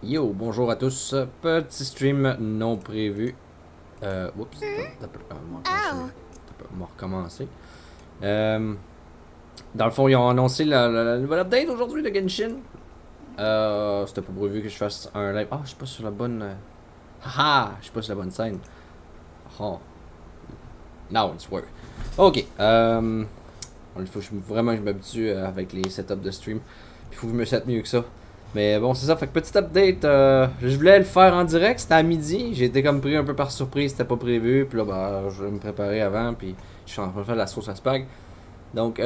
Yo, bonjour à tous. Petit stream non prévu. Oups, on va recommencer. Dans le fond, ils ont annoncé la nouvelle update aujourd'hui de Genshin. C'était pas prévu que je fasse un live. Ah, je suis pas sur la bonne. Haha, je suis pas sur la bonne scène. Oh. Now it's work. Ok. Il faut que je m'habitue avec les setups de stream. Il faut que je me sette mieux que ça. Mais bon, c'est ça. Fait que petit update. Je voulais le faire en direct. C'était à midi. J'ai été comme pris un peu par surprise. C'était pas prévu. Puis là, bah, je vais me préparer avant. Puis je suis en train de faire de la sauce à spag. Donc,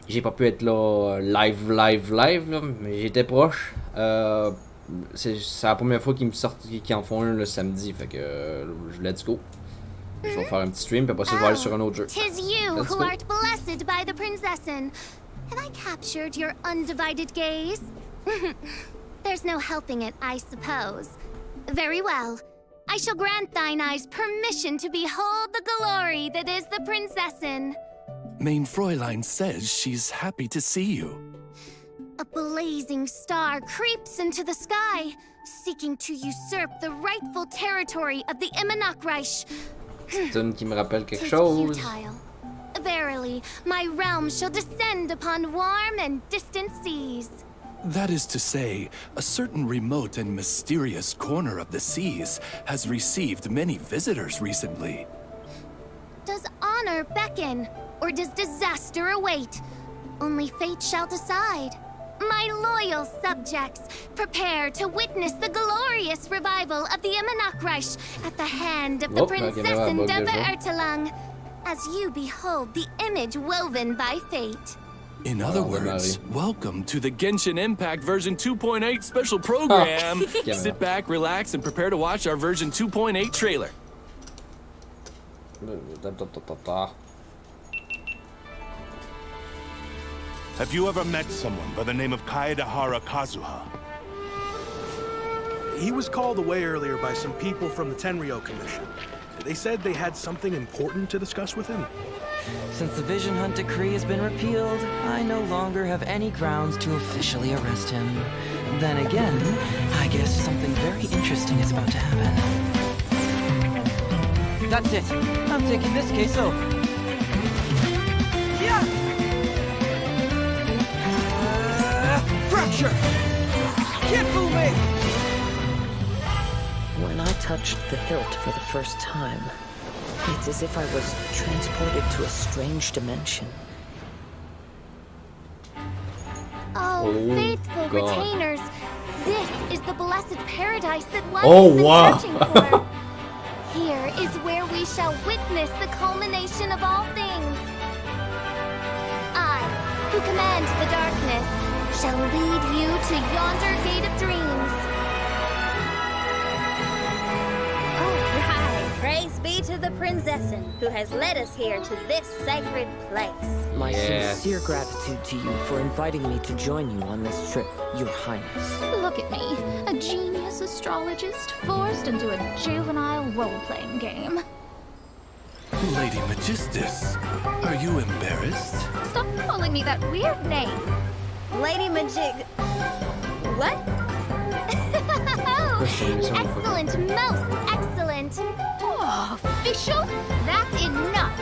j'ai pas pu être là live, là, mais j'étais proche. C'est la première fois qu'ils me sortent, qu'ils en font un le samedi. Fait que, let's go. Je vais faire un petit stream, puis après ça, je vais aller sur un autre jeu. Tis you who art blessed by the princessin. Have I captured your undivided gaze? There's no helping it, I suppose. Very well. I shall grant thine eyes permission to behold the glory that is the princessin. Mein Fräulein says she's happy to see you. A blazing star creeps into the sky, seeking to usurp the rightful territory of the Immonakreich. C'est une qui me rappelle quelque chose. Verily, my realm shall descend upon warm and distant seas. That is to say, a certain remote and mysterious corner of the seas has received many visitors recently. Does honor beckon, or does disaster await? Only fate shall decide. My loyal subjects, prepare to witness the glorious revival of the Immonakreich at the hand of the Princessin Ertelung, as you behold the image woven by fate. In other words, welcome to the Genshin Impact version 2.8 special program. Sit back, relax, and prepare to watch our version 2.8 trailer. Have you ever met someone by the name of Kaedehara Kazuha? He was called away earlier by some people from the Tenryo Commission. They said they had something important to discuss with him. Since the Vision Hunt decree has been repealed, I no longer have any grounds to officially arrest him. Then again, I guess something very interesting is about to happen. That's it. I'm taking this case over. Yeah! Fracture! Can't fool me! When I touched the hilt for the first time, it's as if I was transported to a strange dimension. Oh, faithful retainers, this is the blessed paradise that one has been searching for. Here is where we shall witness the culmination of all things. I, who command the darkness, shall lead you to yonder gate of dreams. Praise be to the princessin who has led us here to this sacred place. My sincere gratitude to you for inviting me to join you on this trip, Your Highness. Look at me, a genius astrologist forced into a juvenile role-playing game. Lady Magistus, are you embarrassed? Stop calling me that weird name. Lady Majig... What? Excellent, most excellent. Oh, official? That's enough.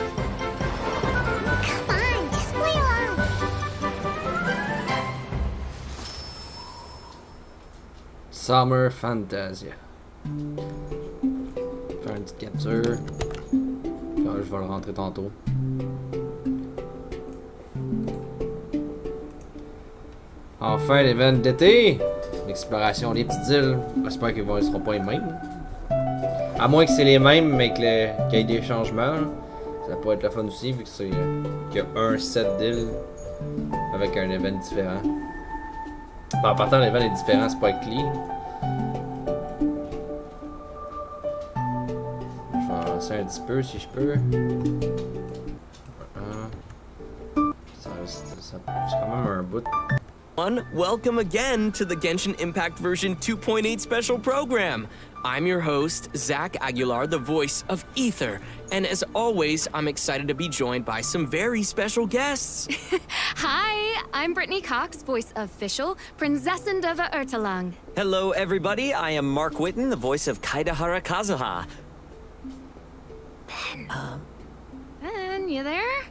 Come on, just play along. Summer Fantasia. Faire une petite capture. Puis là, je vais le rentrer tantôt. Enfin, l'événement d'été! L'exploration des petites îles. J'espère qu'ils ne seront pas les mêmes. À moins que c'est les mêmes, mais qu'il y ait des changements. Ça peut être le fun aussi, vu qu'il y a un set d'îles avec un événement différent. En partant, l'événement est différent, c'est pas avec clean. Je vais avancer un petit peu si je peux. C'est quand même un bout. everyone. Welcome again to the Genshin Impact version 2.8 special program. I'm your host, Zach Aguilar, the voice of Ether. And as always, I'm excited to be joined by some very special guests. Hi, I'm Brittany Cox, voice of Fischl, Prinzessin of Ertalang. Hello, everybody. I am Mark Witten, the voice of Kaidahara Kazuha. Ben, you there?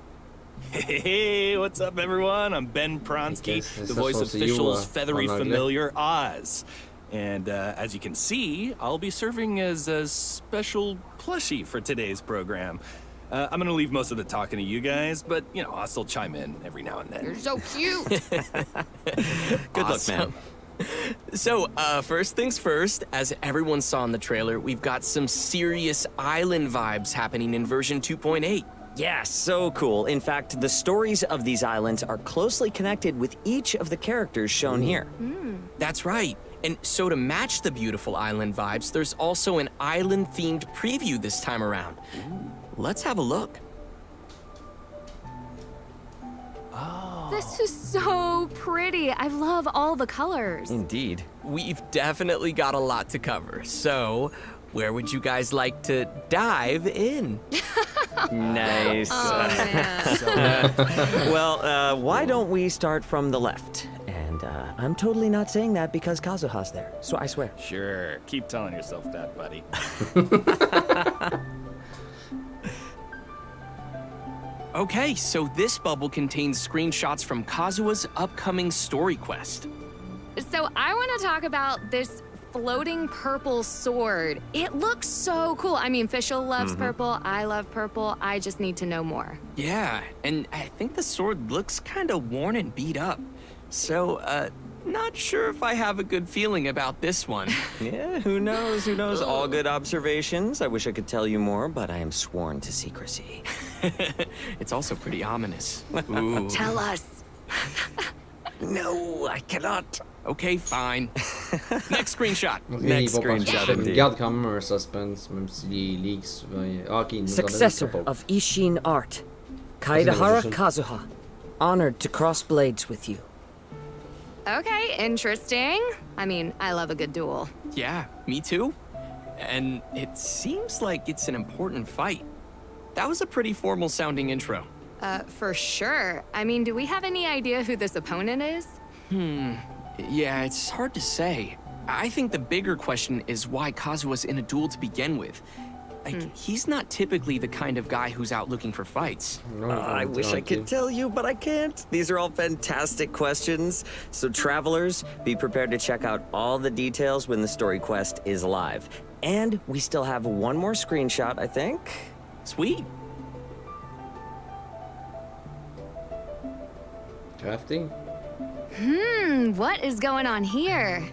Hey, what's up, everyone? I'm Ben Pronsky, the voice of Fischl's feathery familiar, Oz. And as you can see, I'll be serving as a special plushie for today's program. I'm gonna leave most of the talking to you guys, but, you know, I'll still chime in every now and then. You're so cute. Good luck, man. So, first things first, as everyone saw in the trailer, we've got some serious island vibes happening in version 2.8. Yeah, so cool. In fact, the stories of these islands are closely connected with each of the characters shown here. That's right. And so to match the beautiful island vibes, there's also an island-themed preview this time around. Let's have a look. This is so pretty. I love all the colors. Indeed. We've definitely got a lot to cover, so where would you guys like to dive in? Nice. Oh, man. Well, why don't we start from the left? And I'm totally not saying that because Kazuha's there, so I swear. Sure, keep telling yourself that, buddy. Okay, so this bubble contains screenshots from Kazuha's upcoming story quest. So I want to talk about this floating purple sword. It looks so cool. I mean, Fischl loves purple. I love purple. I just need to know more. Yeah, and I think the sword looks kind of worn and beat up. So, not sure if I have a good feeling about this one. Yeah, who knows? Who knows? All good observations. I wish I could tell you more, but I am sworn to secrecy. It's also pretty ominous. Ooh. Tell us. No, I cannot. Okay, fine. Next screenshot. Next screenshot, indeed. Garde quand même un suspense, même si les leaks... Ok, il nous Successor en donne of Ishin art, Kaidahara Kazuha, honored to cross blades with you. Okay, interesting. I mean, I love a good duel. Yeah, me too. And it seems like it's an important fight. That was a pretty formal sounding intro. For sure. I mean, do we have any idea who this opponent is? Yeah, it's hard to say. I think the bigger question is why Kazuha's in a duel to begin with. Like, he's not typically the kind of guy who's out looking for fights. I wish I could tell you, but I can't. These are all fantastic questions. So travelers, be prepared to check out all the details when the story quest is live. And we still have one more screenshot, I think. Sweet. Crafting? What is going on here?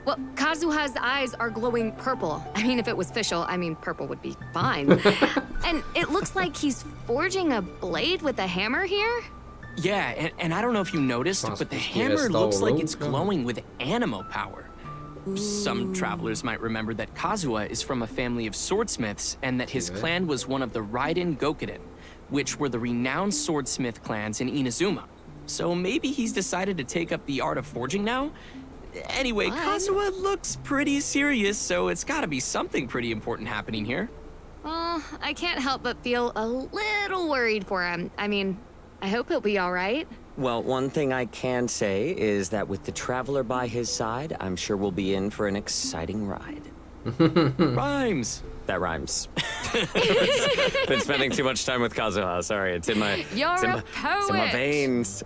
Well, Kazuha's eyes are glowing purple. I mean, if it was Fischl, I mean, purple would be fine. And it looks like he's forging a blade with a hammer here? Yeah, and I don't know if you noticed, but the hammer looks like it's glowing with animo power. Some travelers might remember that Kazuha is from a family of swordsmiths and that his clan was one of the Raiden Gokuden, which were the renowned swordsmith clans in Inazuma. So maybe he's decided to take up the art of forging now? Anyway, Kazuha looks pretty serious, so it's gotta be something pretty important happening here. Well, I can't help but feel a little worried for him. I mean, I hope he'll be all right. Well, one thing I can say is that with the traveler by his side, I'm sure we'll be in for an exciting ride. Rhymes. That rhymes. Been spending too much time with Kazuha. Sorry, it's in my veins.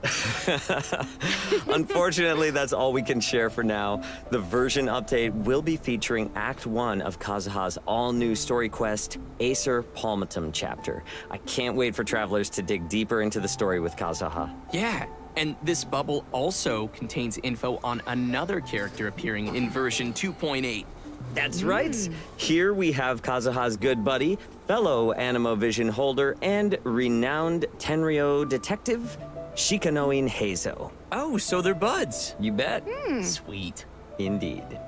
Unfortunately, that's all we can share for now. The version update will be featuring Act 1 of Kazuha's all-new story quest, Acer Palmatum chapter. I can't wait for travelers to dig deeper into the story with Kazuha. Yeah, and this bubble also contains info on another character appearing in version 2.8. That's right. Here we have Kazuha's good buddy, fellow Animo Vision holder, and renowned Tenryo detective, Shikanoin Heizo. Oh, so they're buds. You bet. Sweet. Indeed.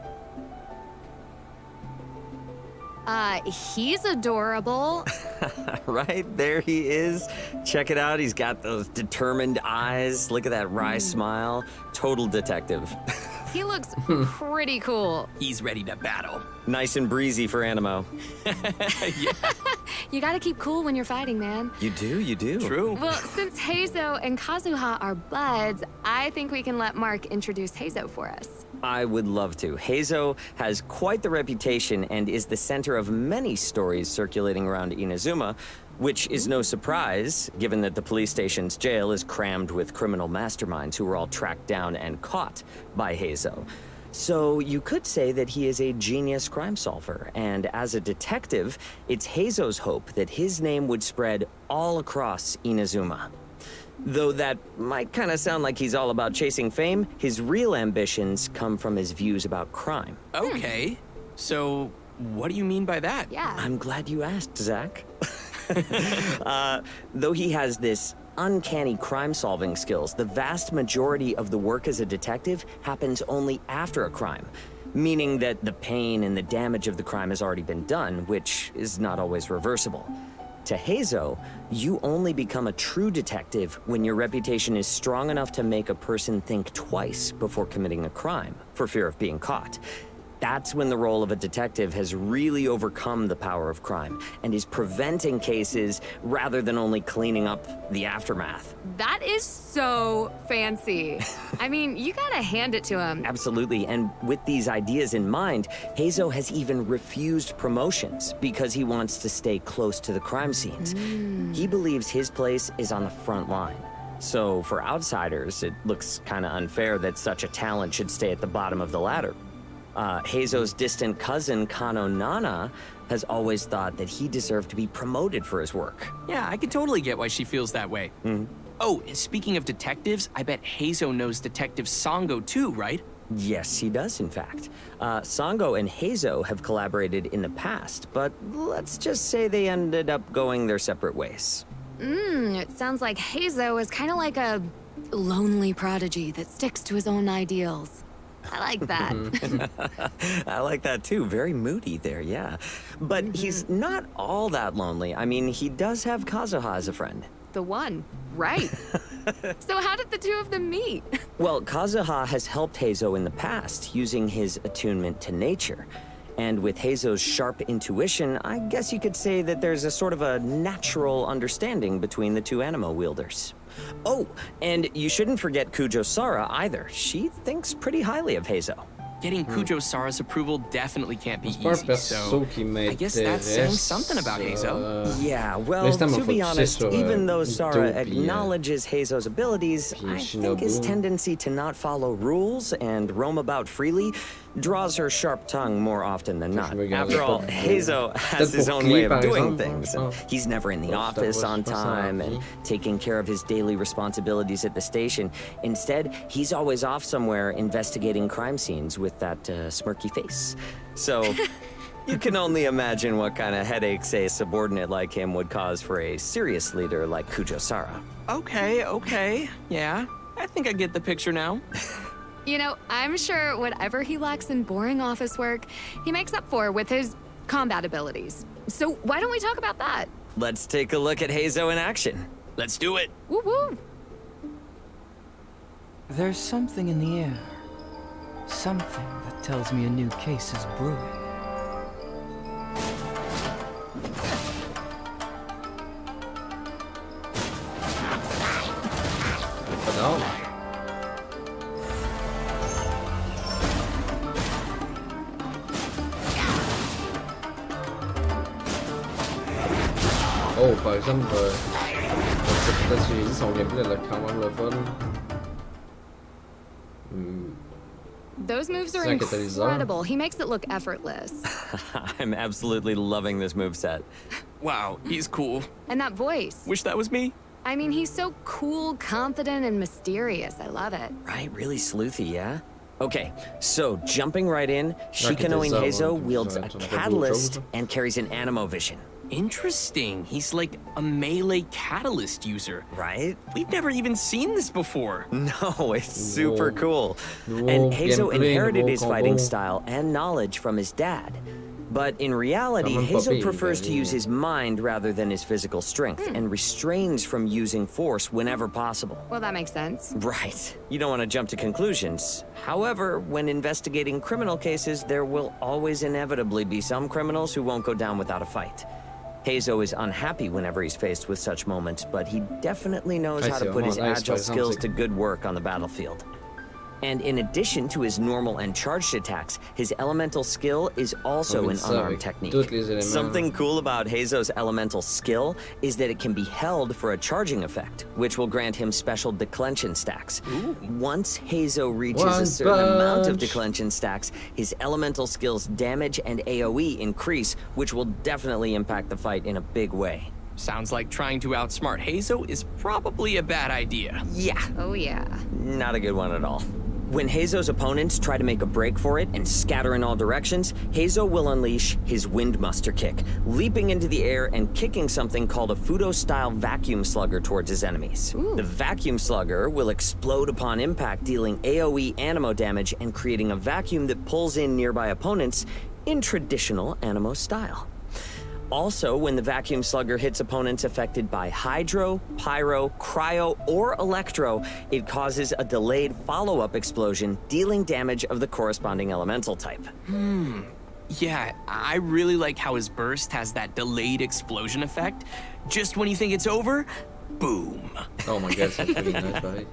He's adorable. Right, there he is. Check it out, he's got those determined eyes. Look at that wry smile. Total detective. He looks pretty cool. He's ready to battle. Nice and breezy for Animo. Yeah. You gotta keep cool when you're fighting, man. You do. True. Well, since Heizo and Kazuha are buds, I think we can let Mark introduce Heizo for us. I would love to. Heizo has quite the reputation and is the center of many stories circulating around Inazuma, which is no surprise, given that the police station's jail is crammed with criminal masterminds who were all tracked down and caught by Heizo. So you could say that he is a genius crime solver, and as a detective, it's Heizo's hope that his name would spread all across Inazuma. Though that might kind of sound like he's all about chasing fame, his real ambitions come from his views about crime. Okay, so what do you mean by that? Yeah. I'm glad you asked, Zach. Though he has this uncanny crime-solving skills, the vast majority of the work as a detective happens only after a crime, meaning that the pain and the damage of the crime has already been done, which is not always reversible. To Heizo, you only become a true detective when your reputation is strong enough to make a person think twice before committing a crime, for fear of being caught. That's when the role of a detective has really overcome the power of crime and is preventing cases rather than only cleaning up the aftermath. That is so fancy. I mean, you gotta hand it to him. Absolutely, and with these ideas in mind, Heizo has even refused promotions because he wants to stay close to the crime scenes. He believes his place is on the front line. So for outsiders, it looks kinda unfair that such a talent should stay at the bottom of the ladder. Heizo's distant cousin, Kano Nana, has always thought that he deserved to be promoted for his work. Yeah, I can totally get why she feels that way. Oh, speaking of detectives, I bet Heizo knows Detective Sango too, right? Yes, he does, in fact. Sango and Heizo have collaborated in the past, but let's just say they ended up going their separate ways. It sounds like Heizo is kind of like a lonely prodigy that sticks to his own ideals. I like that. I like that too. Very moody there, yeah. But he's not all that lonely. I mean, he does have Kazuha as a friend. The one, right. So how did the two of them meet? Well, Kazuha has helped Heizo in the past, using his attunement to nature. And with Heizo's sharp intuition, I guess you could say that there's a sort of a natural understanding between the two animo wielders. Oh, and you shouldn't forget Kujo Sara either. She thinks pretty highly of Heizo. Getting Kujo Sara's approval definitely can't be easy, so I guess that's saying something about Heizo. Yeah, well, to be honest, even though Sara acknowledges Heizo's abilities, I think his tendency to not follow rules and roam about freely draws her sharp tongue more often than not. After all, Heizo has his own way of doing things. He's never in the office on time and taking care of his daily responsibilities at the station. Instead, he's always off somewhere investigating crime scenes with that smirky face. So, you can only imagine what kind of headaches a subordinate like him would cause for a serious leader like Kujo Sara. Okay. Yeah, I think I get the picture now. You know, I'm sure whatever he lacks in boring office work, he makes up for with his combat abilities. So why don't we talk about that? Let's take a look at Heizo in action. Let's do it. Woo-woo! There's something in the air. Something that tells me a new case is brewing. Oh, par exemple, peut-être que j'ai dit son gameplay là, quand même le fun. Those moves are incredible. He makes it look effortless. I'm absolutely loving this moveset. Wow, he's cool. And that voice. Wish that was me. I mean, he's so cool, confident, and mysterious. I love it. Right, really sleuthy, yeah? Okay, so jumping right in, Shikanoin Heizo wields a catalyst and carries an animo vision. Interesting. He's like a melee catalyst user. Right? We've never even seen this before. No, it's super cool. And Heizo inherited his fighting style and knowledge from his dad. But in reality, Hazo prefers to use his mind rather than his physical strength, and restrains from using force whenever possible. Well, that makes sense. Right. You don't want to jump to conclusions. However, when investigating criminal cases, there will always inevitably be some criminals who won't go down without a fight. Hazo is unhappy whenever he's faced with such moments, but he definitely knows how to put his agile skills to good work on the battlefield. And in addition to his normal and charged attacks, his elemental skill is also an unarmed technique. Something cool about Hazo's elemental skill is that it can be held for a charging effect, which will grant him special declension stacks. Once Hazo reaches a certain amount of declension stacks, his elemental skill's damage and AoE increase, which will definitely impact the fight in a big way. Sounds like trying to outsmart Hazo is probably a bad idea. Yeah. Oh yeah. Not a good one at all. When Hazo's opponents try to make a break for it and scatter in all directions, Hazo will unleash his Windmuster kick, leaping into the air and kicking something called a Fudo-style vacuum slugger towards his enemies. The vacuum slugger will explode upon impact, dealing AoE animo damage and creating a vacuum that pulls in nearby opponents in traditional animo style. Also, when the vacuum slugger hits opponents affected by hydro, pyro, cryo, or electro, it causes a delayed follow-up explosion, dealing damage of the corresponding elemental type. Yeah, I really like how his burst has that delayed explosion effect. Just when you think it's over, boom. Oh my god, that's pretty nice, right?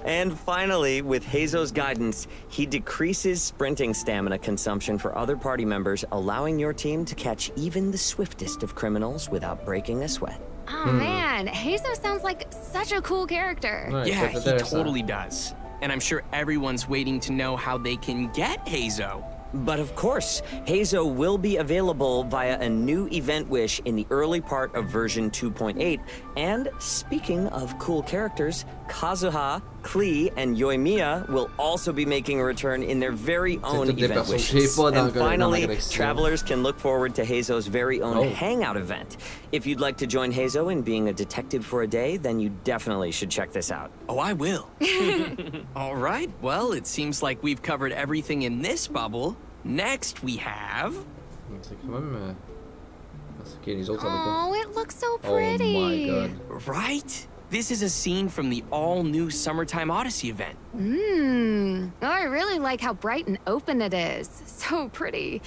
And finally, with Hazo's guidance, he decreases sprinting stamina consumption for other party members, allowing your team to catch even the swiftest of criminals without breaking a sweat. Oh man, Hazo sounds like such a cool character. Yeah, he totally does. And I'm sure everyone's waiting to know how they can get Hazo. But of course, Hazo will be available via a new event wish in the early part of version 2.8. And speaking of cool characters, Kazuha, Klee, and Yoimiya will also be making a return in their very own event wishes. And finally, travelers can look forward to Hazo's very own hangout event. If you'd like to join Hazo in being a detective for a day, then you definitely should check this out. Oh, I will. All right, well, it seems like we've covered everything in this bubble. Next, we have... Oh, it looks so pretty. Oh my god. Right? This is a scene from the all-new Summertime Odyssey event. Oh, I really like how bright and open it is. So pretty.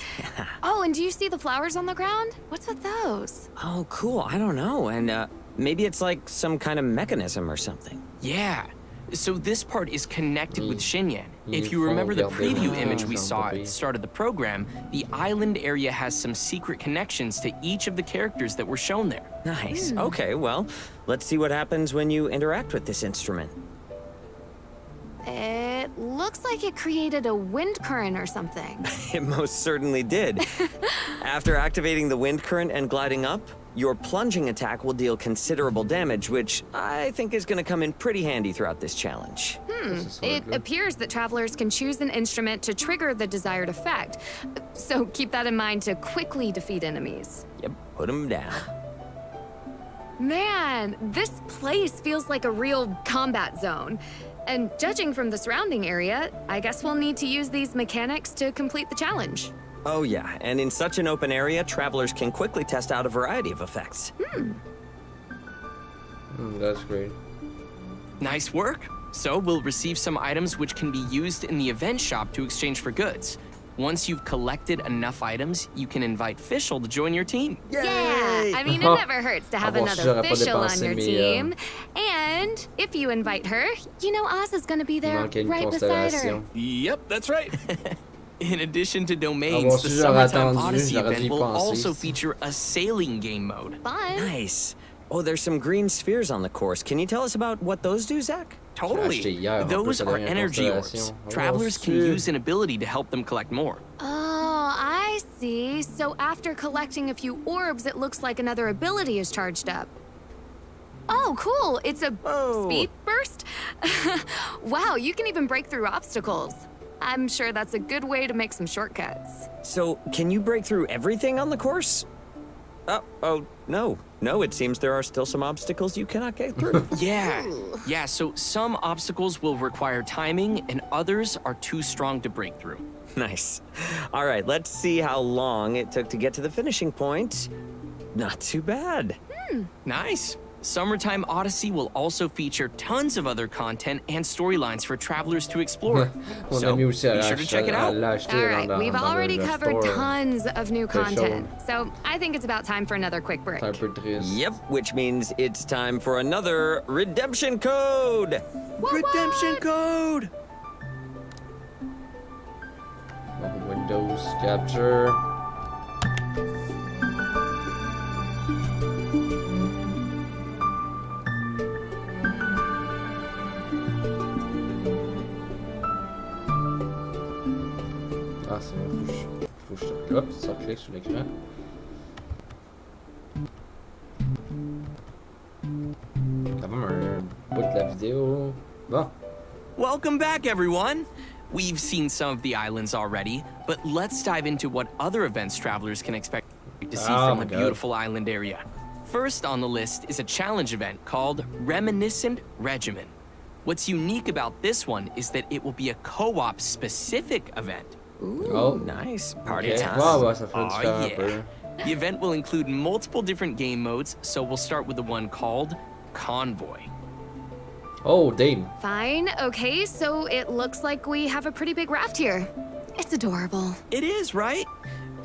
Oh, and do you see the flowers on the ground? What's with those? Oh, cool. I don't know. And maybe it's like some kind of mechanism or something. Yeah. So this part is connected with Xinyan. If you remember the preview image we saw at the start of the program, the island area has some secret connections to each of the characters that were shown there. Nice. Okay, well, let's see what happens when you interact with this instrument. It looks like it created a wind current or something. It most certainly did. After activating the wind current and gliding up, your plunging attack will deal considerable damage, which I think is going to come in pretty handy throughout this challenge. It appears that travelers can choose an instrument to trigger the desired effect. So keep that in mind to quickly defeat enemies. Yep, put them down. Man, this place feels like a real combat zone. And judging from the surrounding area, I guess we'll need to use these mechanics to complete the challenge. Oh yeah, and in such an open area, travelers can quickly test out a variety of effects. That's great. Nice work. So we'll receive some items which can be used in the event shop to exchange for goods. Once you've collected enough items, you can invite Fischl to join your team. Yay! Yeah, I mean, it never hurts to have another Fischl on your team. And if you invite her, you know Oz is gonna be there right beside her. Yep, that's right. In addition to domains, the Summertime Odyssey event will also feature a sailing game mode. Fun. Nice. Oh, there's some green spheres on the course. Can you tell us about what those do, Zach? Totally. Those are energy orbs. Travelers can use an ability to help them collect more. Oh, I see. So after collecting a few orbs, it looks like another ability is charged up. Oh, cool. It's a speed burst? Wow, you can even break through obstacles. I'm sure that's a good way to make some shortcuts. So, can you break through everything on the course? Oh, no. No, it seems there are still some obstacles you cannot get through. Yeah, so some obstacles will require timing and others are too strong to break through. Nice. All right, let's see how long it took to get to the finishing point. Not too bad. Nice. Summertime Odyssey will also feature tons of other content and storylines for travelers to explore. So be sure to check it out. Alright, we've already covered tons of new content, so I think it's about time for another quick break. Yep, which means it's time for another redemption code. Redemption code! Windows capture. Ah, c'est bon, faut que je... Hop, ça clique sur l'écran. Quand même un bout de la vidéo. Bon. Welcome back, everyone! We've seen some of the islands already, but let's dive into what other events travelers can expect to see from the beautiful island area. First on the list is a challenge event called Reminiscent Regimen. What's unique about this one is that it will be a co-op specific event. Ooh, oh, nice. Party time. Wow, ça fait différent un peu. The event will include multiple different game modes, so we'll start with the one called Convoy. Oh, damn. Fine, okay, so it looks like we have a pretty big raft here. It's adorable. It is, right?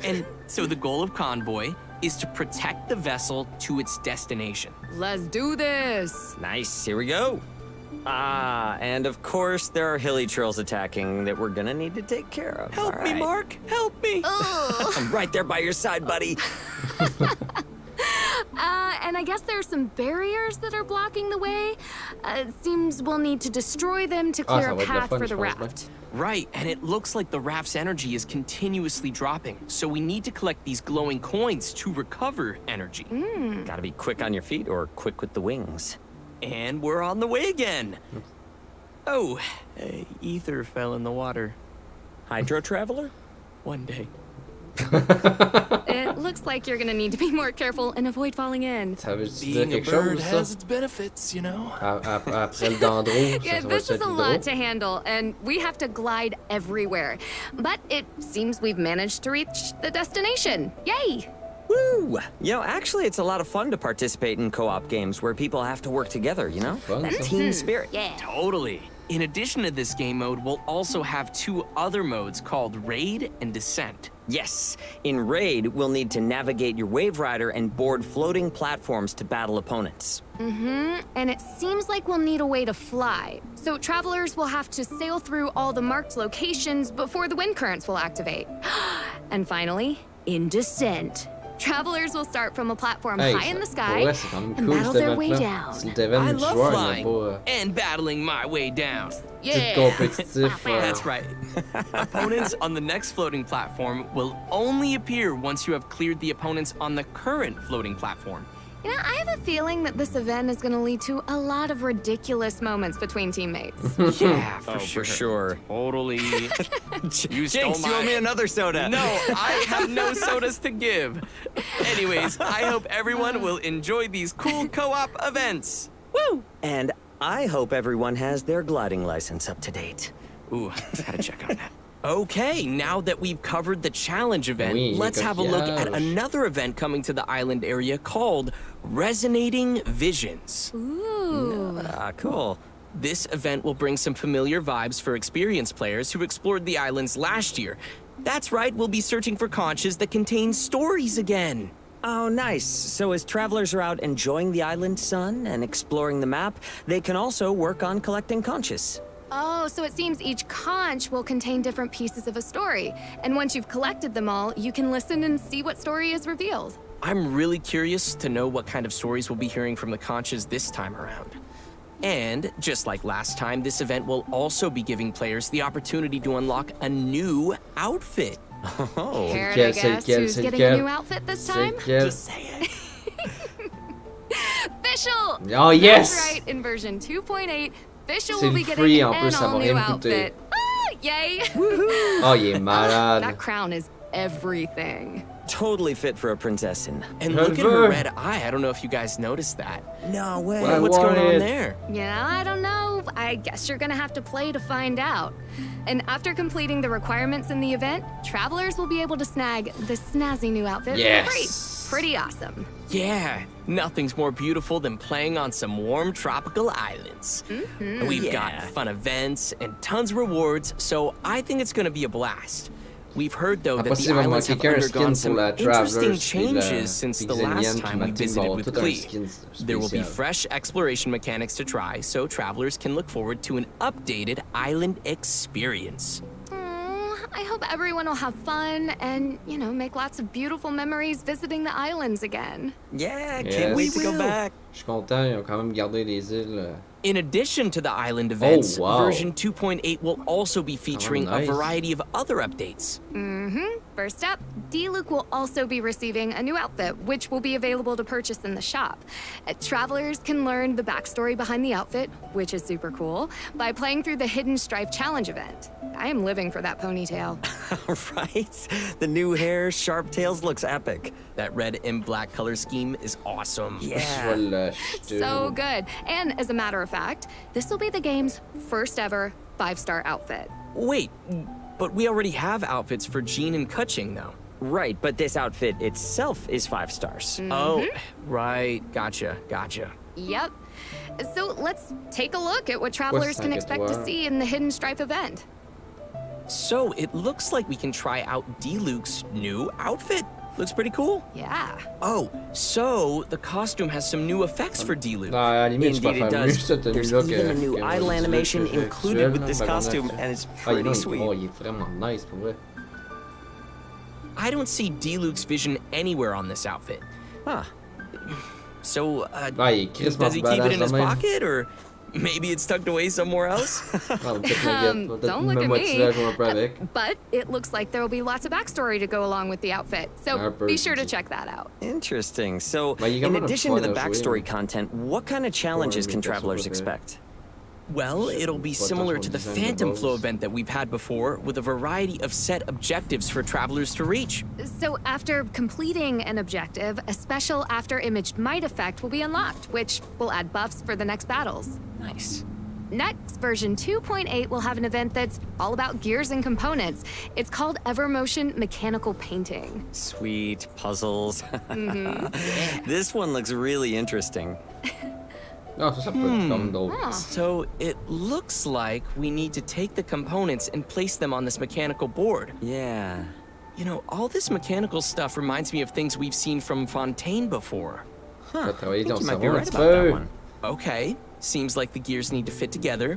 And so the goal of Convoy is to protect the vessel to its destination. Let's do this. Nice, here we go. Ah, and of course there are hilly trolls attacking that we're gonna need to take care of. Help me, Mark, help me. I'm right there by your side, buddy. And I guess there are some barriers that are blocking the way. It seems we'll need to destroy them to clear a path for the raft. Right, and it looks like the raft's energy is continuously dropping, so we need to collect these glowing coins to recover energy. Gotta be quick on your feet or quick with the wings. And we're on the way again. Oh, ether fell in the water. Hydro traveler? One day. It looks like you're gonna need to be more careful and avoid falling in. Being a bird has its benefits, you know. Après le dendro, yeah, this is a lot to handle, and we have to glide everywhere. But it seems we've managed to reach the destination. Yay! Woo! You know, actually, it's a lot of fun to participate in co-op games where people have to work together, you know? That team spirit. Yeah. Totally. In addition to this game mode, we'll also have two other modes called Raid and Descent. Yes. In Raid, we'll need to navigate your Wave Rider and board floating platforms to battle opponents. And it seems like we'll need a way to fly. So travelers will have to sail through all the marked locations before the wind currents will activate. And finally, in Descent. Travelers will start from a platform high in the sky and battle their way down. I love flying and battling my way down. Yeah. That's right. Opponents on the next floating platform will only appear once you have cleared the opponents on the current floating platform. You know, I have a feeling that this event is going to lead to a lot of ridiculous moments between teammates. Yeah, for sure. Totally. You owe me another soda. No, I have no sodas to give. Anyways, I hope everyone will enjoy these cool co-op events. Woo! And I hope everyone has their gliding license up to date. Ooh, gotta check on that. Okay, now that we've covered the challenge event, let's have a look at another event coming to the island area called Resonating Visions. Ooh. Cool. This event will bring some familiar vibes for experienced players who explored the islands last year. That's right, we'll be searching for conches that contain stories again. Oh, nice. So as travelers are out enjoying the island sun and exploring the map, they can also work on collecting conches. Oh, so it seems each conch will contain different pieces of a story. And once you've collected them all, you can listen and see what story is revealed. I'm really curious to know what kind of stories we'll be hearing from the conches this time around. And, just like last time, this event will also be giving players the opportunity to unlock a new outfit. Oh. Care to guess who's getting a new outfit this time? Just say it. Fischl! Oh, yes! That's right, in version 2.8, Fischl will be getting an all-new outfit. Ah, yay! Oh, il est malade. That crown is everything. totally fit for a princessin. And look at her red eye. I don't know if you guys noticed that. No way. What's going on there? Yeah, I don't know. I guess you're gonna have to play to find out. And after completing the requirements in the event, travelers will be able to snag the snazzy new outfit for free. Pretty awesome. Yeah, nothing's more beautiful than playing on some warm tropical islands. We've got fun events and tons of rewards, so I think it's gonna be a blast. We've heard, though, that the islands have undergone some interesting changes since the last time we visited with Klee. There will be fresh exploration mechanics to try, so travelers can look forward to an updated island experience. I hope everyone will have fun and, you know, make lots of beautiful memories visiting the islands again. Yeah, can't wait to go back. Je suis content, ils ont quand même gardé les îles. In addition to the island events, version 2.8 will also be featuring a variety of other updates. First up, D-Luke will also be receiving a new outfit, which will be available to purchase in the shop. Travelers can learn the backstory behind the outfit, which is super cool, by playing through the Hidden Strife Challenge event. I am living for that ponytail. Right? The new hair, sharp tails looks epic. That red and black color scheme is awesome. Yeah. So good. And as a matter of fact, this will be the game's first ever 5-star outfit. Wait, but we already have outfits for Jean and Kutching, though. Right, but this outfit itself is 5 stars. Oh, right. Gotcha. Yep. So let's take a look at what travelers can expect to see in the Hidden Strife event. So it looks like we can try out D-Luke's new outfit. Looks pretty cool. Yeah. Oh, so the costume has some new effects for D-Luke. Indeed it does. There's even a new idle animation included with this costume, and it's pretty sweet. Oh, il est vraiment nice, pour vrai. I don't see D-Luke's vision anywhere on this outfit. Huh. So, does he keep it in his pocket, or maybe it's tucked away somewhere else? Don't look at me. But it looks like there will be lots of backstory to go along with the outfit, so be sure to check that out. Interesting. So, in addition to the backstory content, what kind of challenges can travelers expect? Well, it'll be similar to the Phantom Flow event that we've had before, with a variety of set objectives for travelers to reach. So after completing an objective, a special after-imaged might effect will be unlocked, which will add buffs for the next battles. Nice. Next, version 2.8 will have an event that's all about gears and components. It's called Evermotion Mechanical Painting. Sweet. Puzzles. This one looks really interesting. So it looks like we need to take the components and place them on this mechanical board. Yeah. You know, all this mechanical stuff reminds me of things we've seen from Fontaine before. Huh. I think you might be right about that one. Okay. Seems like the gears need to fit together.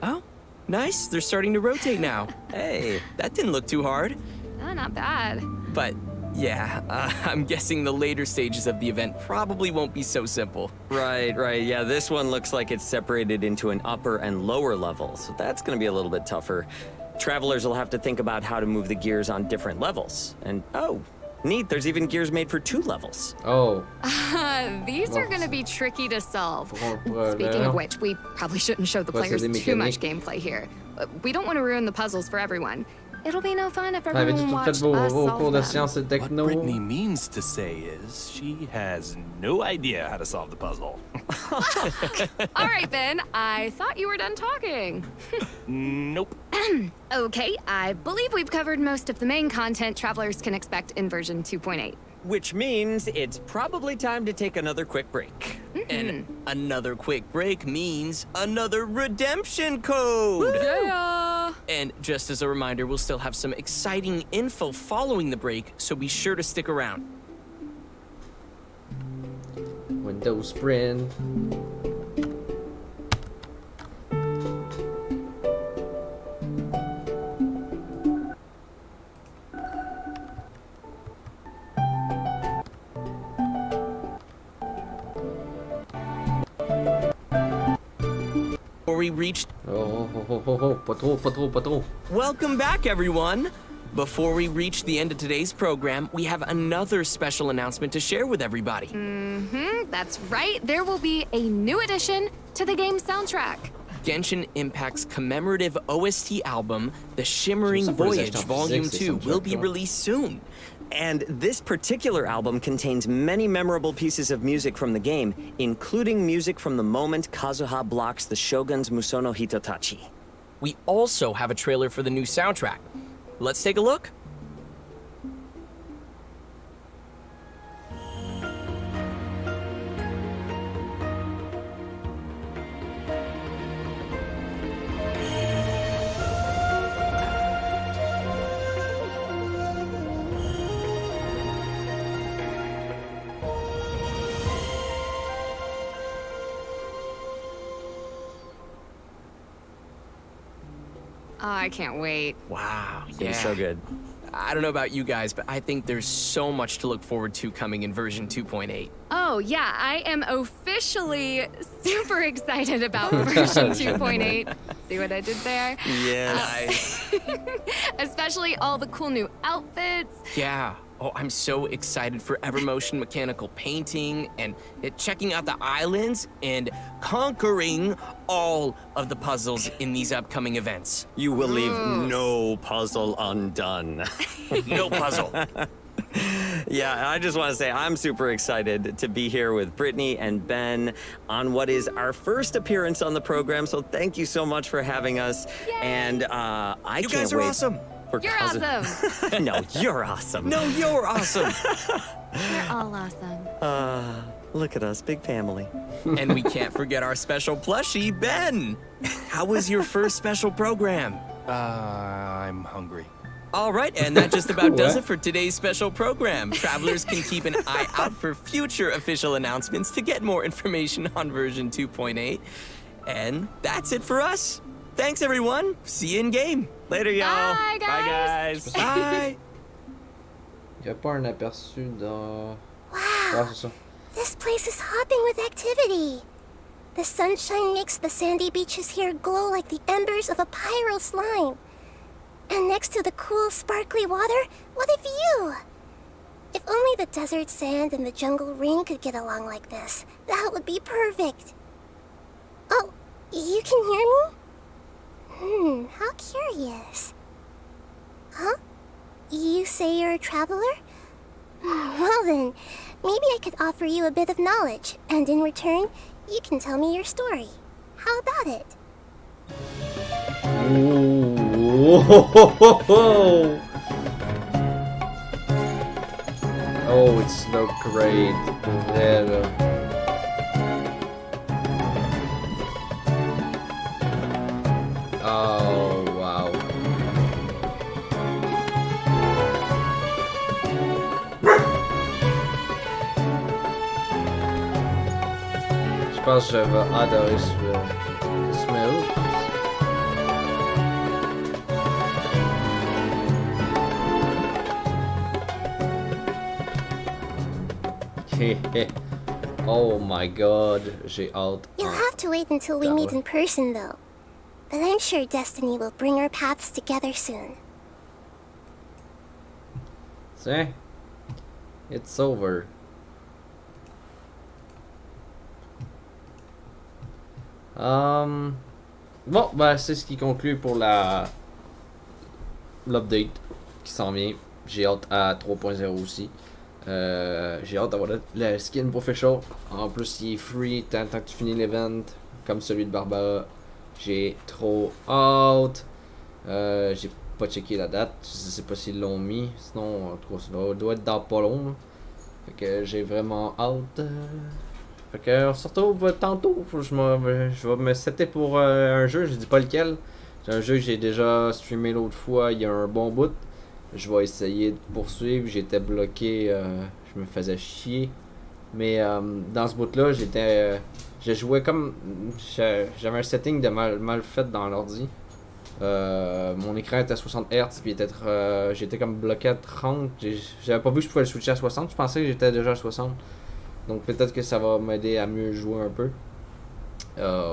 Oh, nice. They're starting to rotate now. Hey, that didn't look too hard. Not bad. But yeah, I'm guessing the later stages of the event probably won't be so simple. Right. Yeah, this one looks like it's separated into an upper and lower level, so that's gonna be a little bit tougher. Travelers will have to think about how to move the gears on different levels. And oh, neat, there's even gears made for 2 levels. Oh. These are gonna be tricky to solve. Speaking of which, we probably shouldn't show the players too much gameplay here. We don't want to ruin the puzzles for everyone. It'll be no fun if everyone watched us solve them. What Brittany means to say is she has no idea how to solve the puzzle. All right, Ben. I thought you were done talking. Nope. Okay, I believe we've covered most of the main content travelers can expect in version 2.8. Which means it's probably time to take another quick break. And another quick break means another redemption code! Yeah! And just as a reminder, we'll still have some exciting info following the break, so be sure to stick around. Windows sprint. We reached. Pas trop. Welcome back, everyone. Before we reach the end of today's program, we have another special announcement to share with everybody. That's right. There will be a new addition to the game's soundtrack. Genshin Impact's commemorative OST album, The Shimmering Voyage Volume 2, will be released soon. And this particular album contains many memorable pieces of music from the game, including music from the moment Kazuha blocks the Shogun's Musono Hitotachi. We also have a trailer for the new soundtrack. Let's take a look. Oh, I can't wait. Wow, It was so good. I don't know about you guys, but I think there's so much to look forward to coming in version 2.8. Oh, yeah, I am officially super excited about version 2.8. See what I did there? Yes. Especially all the cool new outfits. Yeah. Oh, I'm so excited for Evermotion mechanical painting and checking out the islands and conquering all of the puzzles in these upcoming events. You will leave no puzzle undone. No puzzle. Yeah, I just want to say I'm super excited to be here with Brittany and Ben on what is our first appearance on the program. So thank you so much for having us. Yay. And You can't guys are wait. awesome. You're awesome. No, you're awesome. No, you're awesome. You're all awesome. Look at us, big family. And we can't forget our special plushie, Ben. How was your first special program? I'm hungry. All right, and that just about does it for today's special program. Travelers can keep an eye out for future official announcements to get more information on version 2.8. And that's it for us. Thanks, everyone. See you in game. Later, y'all. Bye, guys. Bye, guys. Bye. Y a pas un aperçu dans. Wow, Ah, c'est ça. this place is hopping with activity. The sunshine makes the sandy beaches here glow like the embers of a pyro slime. And next to the cool, sparkly water, what a view! If only the desert sand and the jungle ring could get along like this, that would be perfect. Oh, you can hear me? How curious. Huh? You say you're a traveler? Well then, maybe I could offer you a bit of knowledge, and in return, you can tell me your story. How about it? Oh, it's so great. There. Oh, wow. Je pense que je vais adorer ce smell. Oh my god, j'ai hâte. You'll have to wait until we meet in person, though. But I'm sure destiny will bring our paths together soon. Tiens, it's over. Bon, bah c'est ce qui conclut pour l'update qui s'en vient. J'ai hâte à 3.0 aussi. J'ai hâte d'avoir le skin official. En plus, il est free tant que tu finis l'event, comme celui de Barbara. J'ai trop hâte. J'ai pas checké la date. Je sais pas s'ils l'ont mis. Sinon, en tout cas, ça doit être dans pas long. Là. Fait que j'ai vraiment hâte. Fait que on se retrouve tantôt. Je vais me setter pour un jeu. Je dis pas lequel. C'est un jeu que j'ai déjà streamé l'autre fois. Il y a un bon bout. Je vais essayer de poursuivre. J'étais bloqué. Je me faisais chier. Mais dans ce bout-là, je jouais comme. J'avais un setting de mal fait dans l'ordi. Mon écran était à 60 Hz. Puis j'étais comme bloqué à 30. J'avais pas vu que je pouvais le switcher à 60. Je pensais que j'étais déjà à 60. Donc peut-être que ça va m'aider à mieux jouer un peu.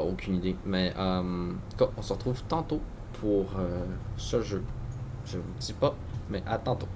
Aucune idée. Mais on se retrouve tantôt pour ce jeu. Je vous dis pas, mais à tantôt.